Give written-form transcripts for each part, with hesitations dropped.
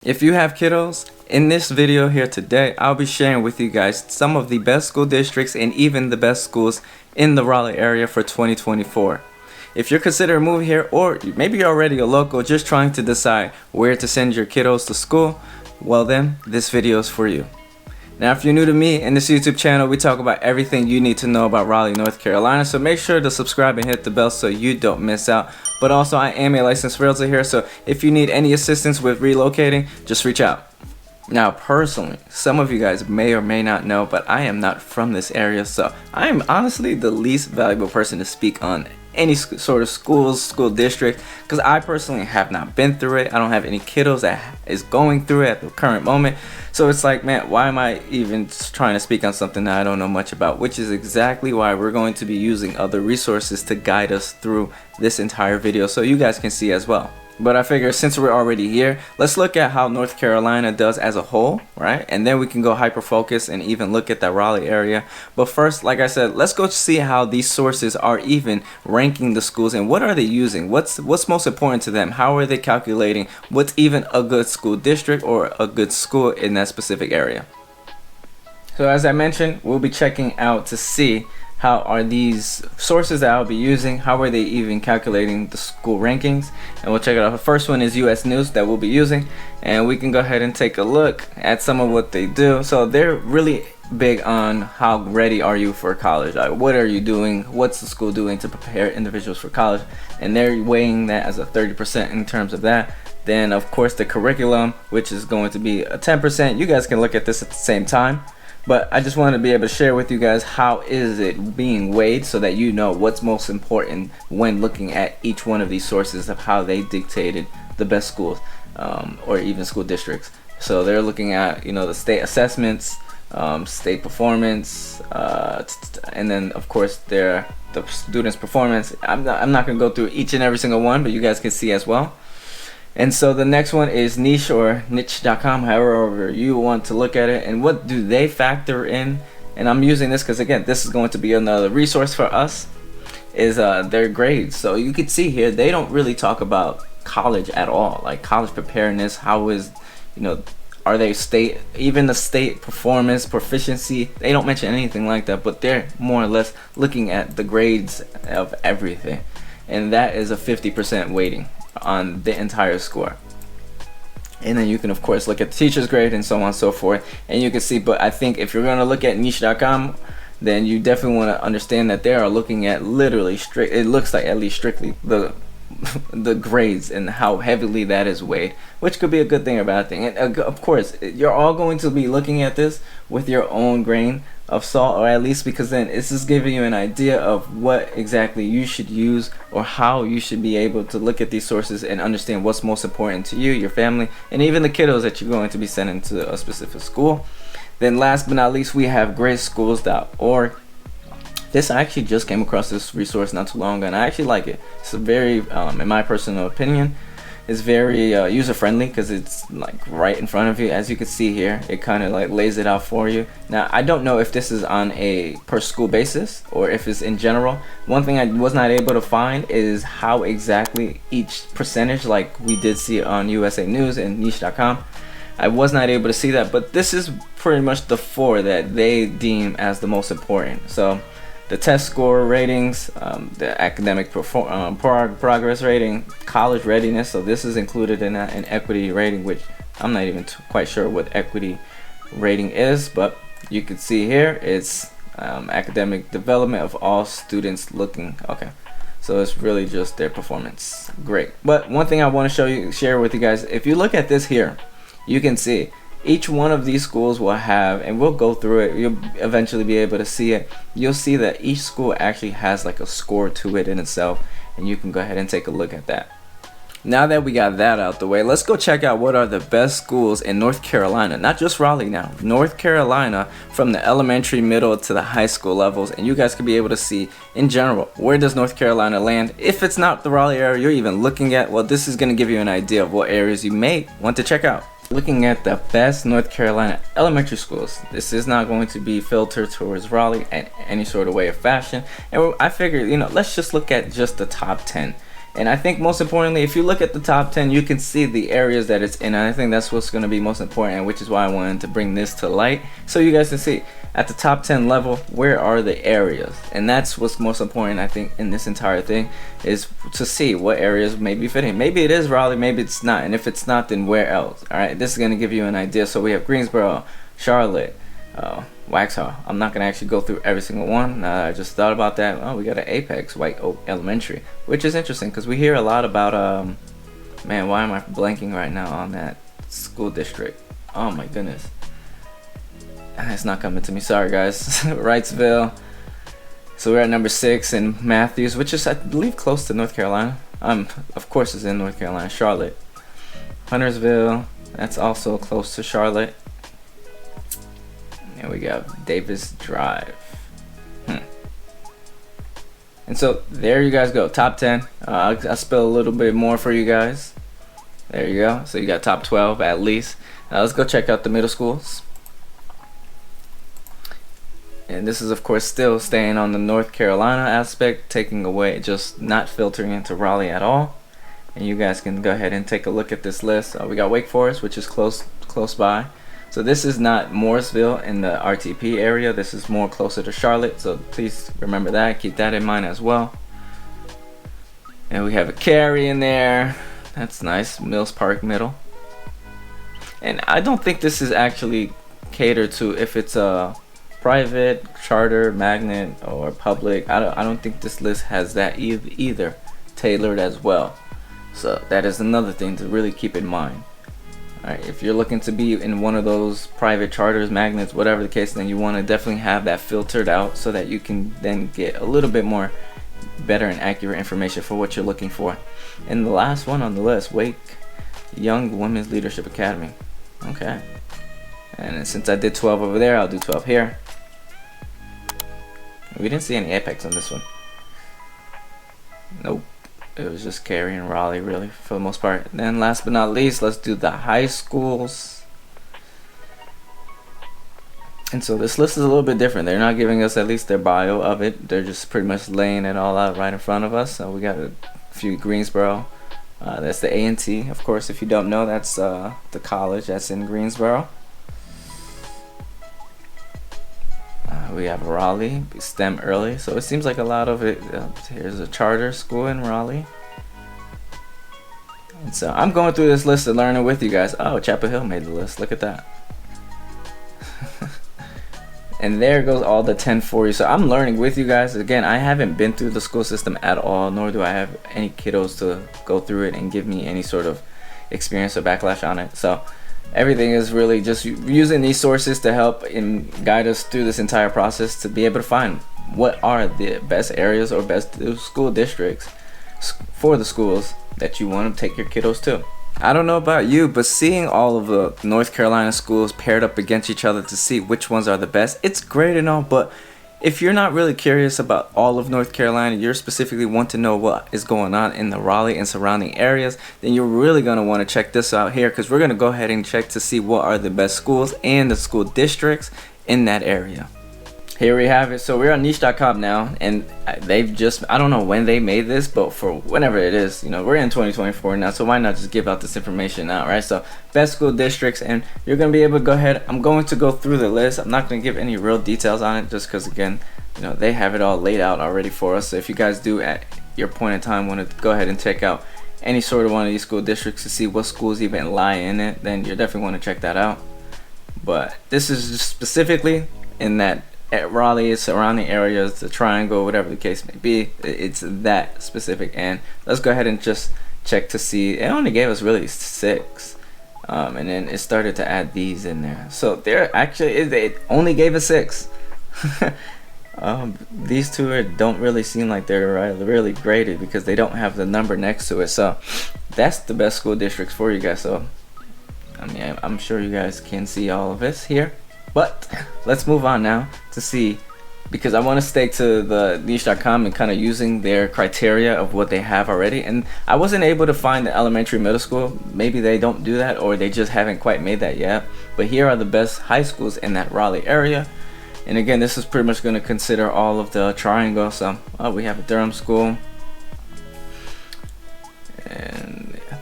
If you have kiddos, in this video here today, I'll be sharing with you guys some of the best school districts and even the best schools in the Raleigh area for 2024. If you're considering moving here, or maybe you're already a local just trying to decide where to send your kiddos to school, well then, this video is for you. Now, if you're new to me and this YouTube channel, we talk about everything you need to know about Raleigh, North Carolina. So make sure to subscribe and hit the bell so you don't miss out. But also, I am a licensed realtor here, so if you need any assistance with relocating, just reach out. Now, personally, some of you guys may or may not know, but I am not from this area, so I am honestly the least valuable person to speak on any sort of school district, because I personally have not been through it. I don't have any kiddos that is going through it at the current moment, so it's like, man, why am I even trying to speak on something that I don't know much about? Which is exactly why we're going to be using other resources to guide us through this entire video so you guys can see as well. But I figure since we're already here, let's look at how North Carolina does as a whole, right? And then we can go hyper focus and even look at that Raleigh area. But first, like I said, let's go see how these sources are even ranking the schools and what are they using? What's most important to them? How are they calculating what's even a good school district or a good school in that specific area? So as I mentioned, we'll be checking out to see how are these sources that I'll be using, how are they even calculating the school rankings, and we'll check it out. The first one is US News that we'll be using, and we can go ahead and take a look at some of what they do. So they're really big on how ready are you for college, like what are you doing, what's the school doing to prepare individuals for college, and they're weighing that as a 30% in terms of that. Then of course the curriculum, which is going to be a 10%. You guys can look at this at the same time, but I just wanted to be able to share with you guys how is it being weighed so that you know what's most important when looking at each one of these sources of how they dictated the best schools or even school districts. So they're looking at, you know, the state assessments, state performance, and then of course the students' performance. I'm not going to go through each and every single one, but you guys can see as well. And so the next one is niche or niche.com, however you want to look at it, and what do they factor in. And I'm using this because again, this is going to be another resource for us, is their grades. So you can see here they don't really talk about college at all, like college preparedness. How is, you know, are they even the state performance, proficiency? They don't mention anything like that, but they're more or less looking at the grades of everything, and that is a 50% weighting on the entire score. And then you can of course look at the teacher's grade and so on and so forth, and you can see. But I think if you're going to look at niche.com, then you definitely want to understand that they are looking at literally it looks like at least strictly the grades and how heavily that is weighed, which could be a good thing or bad thing. And of course you're all going to be looking at this with your own grain of salt, or at least, because then this is giving you an idea of what exactly you should use or how you should be able to look at these sources and understand what's most important to you, your family, and even the kiddos that you're going to be sending to a specific school. Then last but not least, we have greatschools.org. This, I actually just came across this resource not too long ago, and I actually like it. It's a very, in my personal opinion, it's very user-friendly because it's like right in front of you. As you can see here, it kind of like lays it out for you. Now, I don't know if this is on a per school basis or if it's in general. One thing I was not able to find is how exactly each percentage, like we did see on USA News and niche.com. I was not able to see that, but this is pretty much the four that they deem as the most important. So the test score ratings, the academic progress rating, college readiness, so this is included in that, and equity rating, which I'm not even quite sure what equity rating is, but you can see here it's academic development of all students looking. Okay, so it's really just their performance. Great. But one thing I want to share with you guys, if you look at this here, you can see each one of these schools will have, and we'll go through it, you'll eventually be able to see it. You'll see that each school actually has like a score to it in itself, and you can go ahead and take a look at that. Now that we got that out the way, let's go check out what are the best schools in North Carolina. Not just Raleigh now, North Carolina, from the elementary, middle to the high school levels, and you guys can be able to see in general, where does North Carolina land? If it's not the Raleigh area you're even looking at, well, this is going to give you an idea of what areas you may want to check out. Looking at the best North Carolina elementary schools, this is not going to be filtered towards Raleigh in any sort of way or fashion. And I figured, you know, let's just look at just the top 10. And I think most importantly, if you look at the top 10, you can see the areas that it's in. And I think that's what's going to be most important, which is why I wanted to bring this to light, so you guys can see at the top 10 level, where are the areas. And that's what's most important, I think, in this entire thing, is to see what areas may be fitting. Maybe it is Raleigh, maybe it's not. And if it's not, then where else? All right, this is going to give you an idea. So we have Greensboro, Charlotte, Waxhaw. I'm not going to actually go through every single one. I just thought about that. Oh, we got an Apex, White Oak Elementary, which is interesting because we hear a lot about, man, why am I blanking right now on that school district? Oh my goodness. It's not coming to me. Sorry, guys. Wrightsville. So we're at number 6 in Matthews, which is, I believe, close to North Carolina. Of course, it's in North Carolina. Charlotte. Huntersville. That's also close to Charlotte. And we got Davis Drive. And so there you guys go, top 10. I'll spell a little bit more for you guys. There you go. So you got top 12 at least. Let's go check out the middle schools. And this is, of course, still staying on the North Carolina aspect, taking away, just not filtering into Raleigh at all. And you guys can go ahead and take a look at this list. We got Wake Forest, which is close by. So this is not Morrisville in the RTP area. This is more closer to Charlotte. So please remember that. Keep that in mind as well. And we have a Cary in there. That's nice. Mills Park Middle. And I don't think this is actually catered to if it's a private, charter, magnet, or public. I don't think this list has that either tailored as well. So that is another thing to really keep in mind. Alright, if you're looking to be in one of those private charters, magnets, whatever the case, then you want to definitely have that filtered out so that you can then get a little bit more better and accurate information for what you're looking for. And the last one on the list, Wake Young Women's Leadership Academy. Okay. And since I did 12 over there, I'll do 12 here. We didn't see any Apex on this one. Nope. It was just Cary and Raleigh, really, for the most part. Then last but not least, let's do the high schools. And so this list is a little bit different. They're not giving us at least their bio of it. They're just pretty much laying it all out right in front of us. So we got a few Greensboro. That's the A&T, of course. If you don't know, that's the college that's in Greensboro. We have Raleigh, STEM early, so it seems like a lot of it. Here's a charter school in Raleigh. And so I'm going through this list and learning with you guys. Oh, Chapel Hill made the list. Look at that. And there goes all the 10 for you. So I'm learning with you guys. Again, I haven't been through the school system at all, nor do I have any kiddos to go through it and give me any sort of experience or backlash on it. So everything is really just using these sources to help and guide us through this entire process to be able to find what are the best areas or best school districts for the schools that you want to take your kiddos to. I don't know about you, but seeing all of the North Carolina schools paired up against each other to see which ones are the best, it's great and all, but if you're not really curious about all of North Carolina, you specifically want to know what is going on in the Raleigh and surrounding areas, then you're really going to want to check this out here, because we're going to go ahead and check to see what are the best schools and the school districts in that area. Here we have it. So we're on niche.com now, and they've just, I don't know when they made this, but for whenever it is, you know, we're in 2024 now, so why not just give out this information now, right? So best school districts, and you're going to be able to go ahead. I'm going to go through the list. I'm not going to give any real details on it just because, again, you know, they have it all laid out already for us. So if you guys do at your point in time want to go ahead and check out any sort of one of these school districts to see what schools even lie in it, then you definitely want to check that out. But this is just specifically in that at Raleigh, surrounding areas, the triangle, whatever the case may be, it's that specific. And let's go ahead and just check to see. It only gave us really 6, and then it started to add these in there. So they're actually, it only gave us 6. These two don't really seem like they're really graded because they don't have the number next to it. So that's the best school districts for you guys. So I mean, I'm sure you guys can see all of this here. But let's move on now to see, because I want to stay to the niche.com and kind of using their criteria of what they have already. And I wasn't able to find the elementary middle school. Maybe they don't do that, or they just haven't quite made that yet. But here are the best high schools in that Raleigh area. And again, this is pretty much going to consider all of the triangle. So we have a Durham school,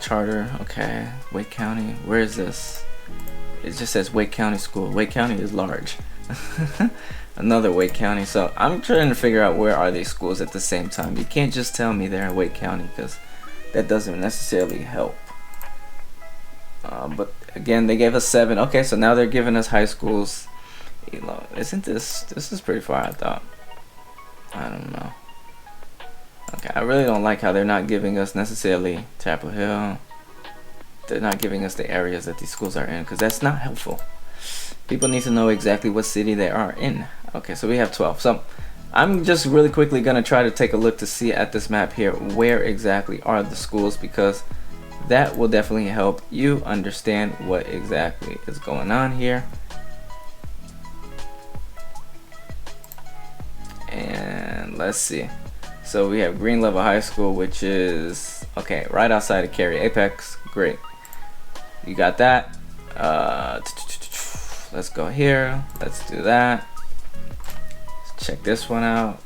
charter. Okay, Wake County. Where is this? It just says Wake County School. Wake County is large. Another Wake County. So I'm trying to figure out where are these schools at the same time. You can't just tell me they're in Wake County because that doesn't necessarily help. But again, they gave us 7. Okay, so now they're giving us high schools. Isn't this is pretty far, I thought. I don't know. Okay, I really don't like how they're not giving us necessarily Chapel Hill. They're not giving us the areas that these schools are in because that's not helpful. People need to know exactly what city they are in. Okay, so we have 12. So I'm just really quickly gonna try to take a look to see at this map here where exactly are the schools, because that will definitely help you understand what exactly is going on here. And let's see. So we have Green Level High School, which is okay right outside of Cary Apex. Great, you got that. Let's go here. Let's do that. Let's check this one out.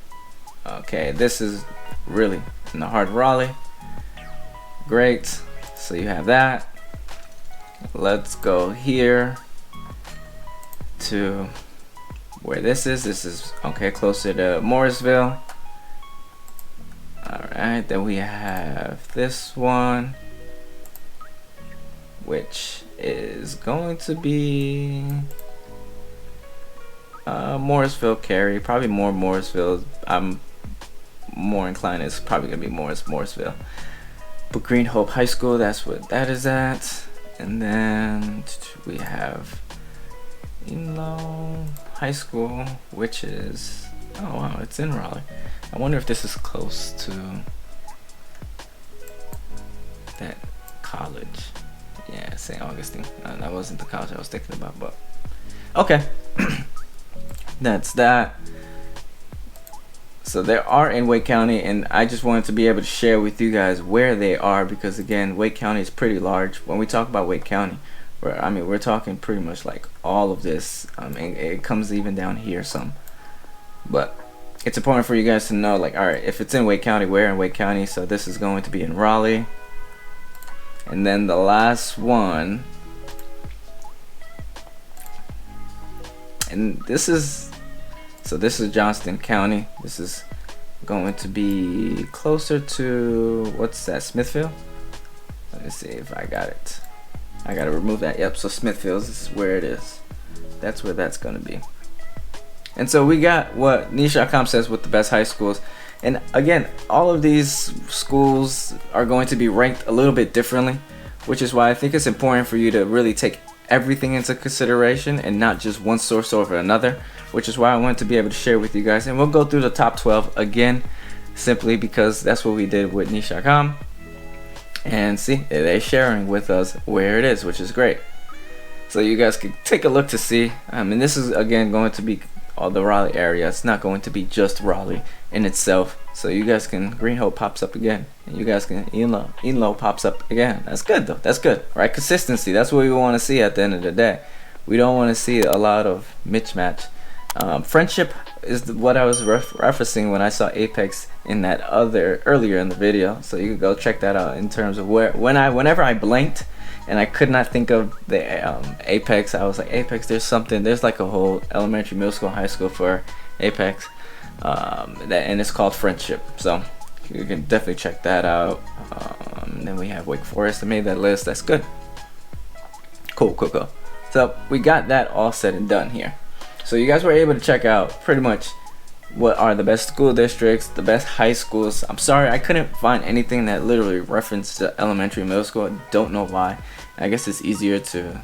Okay, this is really in the heart of Raleigh. Great. So you have that. Let's go here to where this is. This is okay, closer to Morrisville. Alright, then we have this one, which is going to be Morrisville, Cary. Probably more Morrisville. I'm more inclined it's probably gonna be Morrisville. But Green Hope High School, that's what that is at. And then we have High School, which is, oh wow, it's in Raleigh. I wonder if this is close to that college. Yeah, St. Augustine. That wasn't the college I was thinking about, but okay. That's that. So they are in Wake County, and I just wanted to be able to share with you guys where they are, because again, Wake County is pretty large. When we talk about Wake County, we're talking pretty much like all of this. It comes even down here some, but it's important for you guys to know, like, all right, if it's in Wake County, where in Wake County? So this is going to be in Raleigh. And then the last one, and this is Johnston County. This is going to be closer to, what's that, Smithfield? Let me see if I got it. I gotta remove that. Yep, so Smithfield is where it is. That's where that's gonna be. And so we got what niche.com says with the best high schools. And again, all of these schools are going to be ranked a little bit differently, which is why I think it's important for you to really take everything into consideration and not just one source over another, which is why I wanted to be able to share with you guys. And we'll go through the top 12 again, simply because that's what we did with niche.com. And see, they're sharing with us where it is, which is great. So you guys can take a look to see. And this is again going to be all the Raleigh area. It's not going to be just Raleigh in itself. So you guys can, Green Hope pops up again, and you guys can, Enlow pops up again. That's good though. That's good, right? Consistency. That's what we want to see at the end of the day. We don't want to see a lot of mismatch. Friendship is what I was referencing when I saw Apex in that earlier in the video. So you can go check that out in terms of whenever I blanked and I could not think of the Apex, I was like, Apex, there's like a whole elementary, middle school, high school for Apex, and it's called Friendship. So you can definitely check that out. Then we have Wake Forest. I made that list. That's good. Cool. So we got that all said and done here. So you guys were able to check out pretty much what are the best school districts, the best high schools. I'm sorry, I couldn't find anything that literally referenced the elementary, middle school. I don't know why. I guess it's easier to,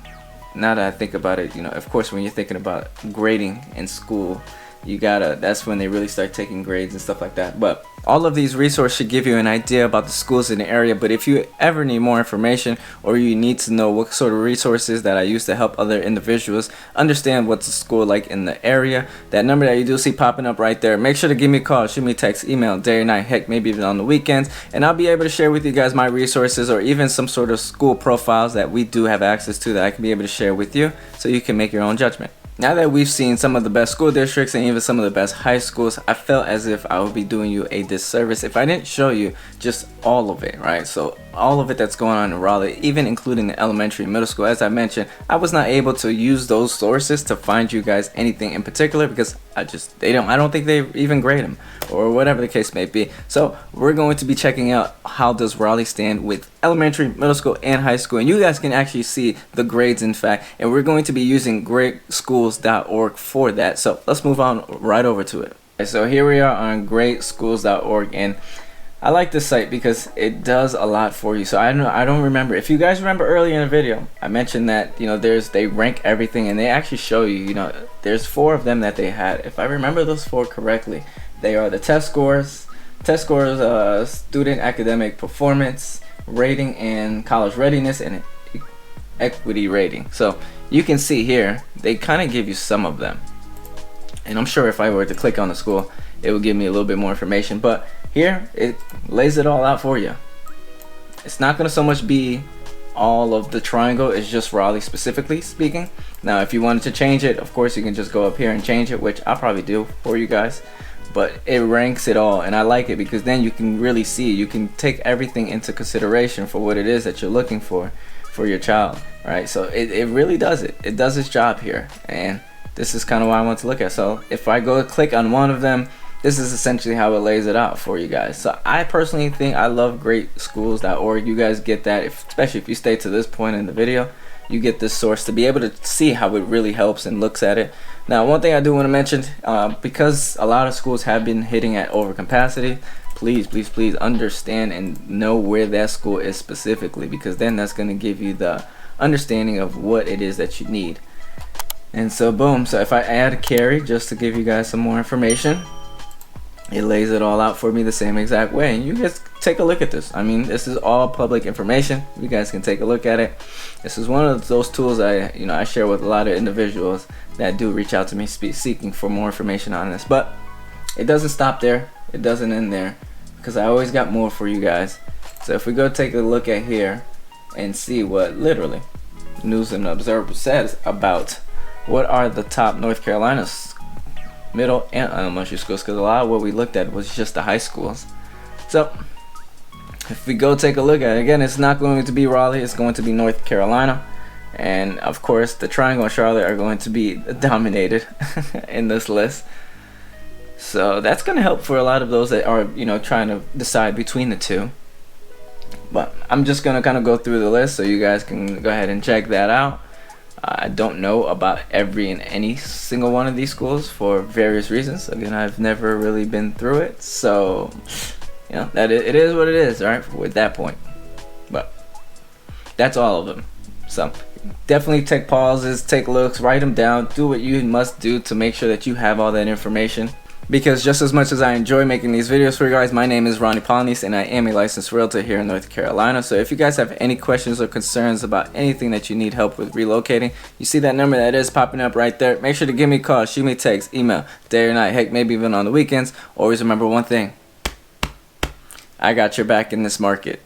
now that I think about it, of course, when you're thinking about grading in school, that's when they really start taking grades and stuff like that. But all of these resources should give you an idea about the schools in the area. But if you ever need more information, or you need to know what sort of resources that I use to help other individuals understand what's a school like in the area, that number that you do see popping up right there, make sure to give me a call, shoot me a text, email, day or night, heck, maybe even on the weekends, and I'll be able to share with you guys my resources, or even some sort of school profiles that we do have access to that I can be able to share with you, so you can make your own judgment. Now that we've seen some of the best school districts and even some of the best high schools, I felt as if I would be doing you a disservice if I didn't show you just all of it, right? So all of it that's going on in Raleigh, even including the elementary and middle school. As I mentioned, I was not able to use those sources to find you guys anything in particular because I don't think they even grade them or whatever the case may be. So we're going to be checking out how does Raleigh stand with elementary, middle school, and high school, and you guys can actually see the grades in fact, and we're going to be using greatschools.org for that. So let's move on right over to it. So here we are on greatschools.org, and I like this site because it does a lot for you. So I don't remember if you guys remember earlier in the video I mentioned that they rank everything, and they actually show you there's 4 of them that they had. If I remember those 4 correctly, they are the test scores, student academic performance rating, and college readiness, and equity rating. So you can see here they kind of give you some of them, and I'm sure if I were to click on the school it would give me a little bit more information, but here it lays it all out for you. It's not going to so much be all of the triangle, it's just Raleigh specifically speaking. Now if you wanted to change it, of course you can just go up here and change it, which I'll probably do for you guys, but it ranks it all, and I like it because then you can really see, you can take everything into consideration for what it is that you're looking for your child, right? So it really does it does its job here, and this is kind of what I want to look at. So if I go click on one of them, this is essentially how it lays it out for you guys. So I personally think I love greatschools.org. You guys get that, especially if you stay to this point in the video, you get this source to be able to see how it really helps and looks at it. Now one thing I do want to mention, because a lot of schools have been hitting at overcapacity, please understand and know where that school is specifically, because then that's going to give you the understanding of what it is that you need. And so boom, so if I add a carry just to give you guys some more information, it lays it all out for me the same exact way, and you guys take a look at this. I mean, this is all public information. You guys can take a look at it. This is one of those tools I share with a lot of individuals that do reach out to me seeking for more information on this. But it doesn't stop there, it doesn't end there, because I always got more for you guys. So if we go take a look at here and see what literally News and Observer says about what are the top North Carolina's middle and elementary schools, because a lot of what we looked at was just the high schools. So if we go take a look at it again, it's not going to be Raleigh, it's going to be North Carolina, and of course the Triangle and Charlotte are going to be dominated in this list. So that's going to help for a lot of those that are trying to decide between the two. But I'm just going to kind of go through the list so you guys can go ahead and check that out. I don't know about every and any single one of these schools for various reasons. Again, I've never really been through it, so that it is what it is, right? With that point, but that's all of them. So definitely take pauses, take looks, write them down, do what you must do to make sure that you have all that information. Because just as much as I enjoy making these videos for you guys, my name is Roney Polynice, and I am a licensed realtor here in North Carolina. So if you guys have any questions or concerns about anything that you need help with relocating, you see that number that is popping up right there. Make sure to give me a call, shoot me a text, email, day or night, heck, maybe even on the weekends. Always remember one thing: I got your back in this market.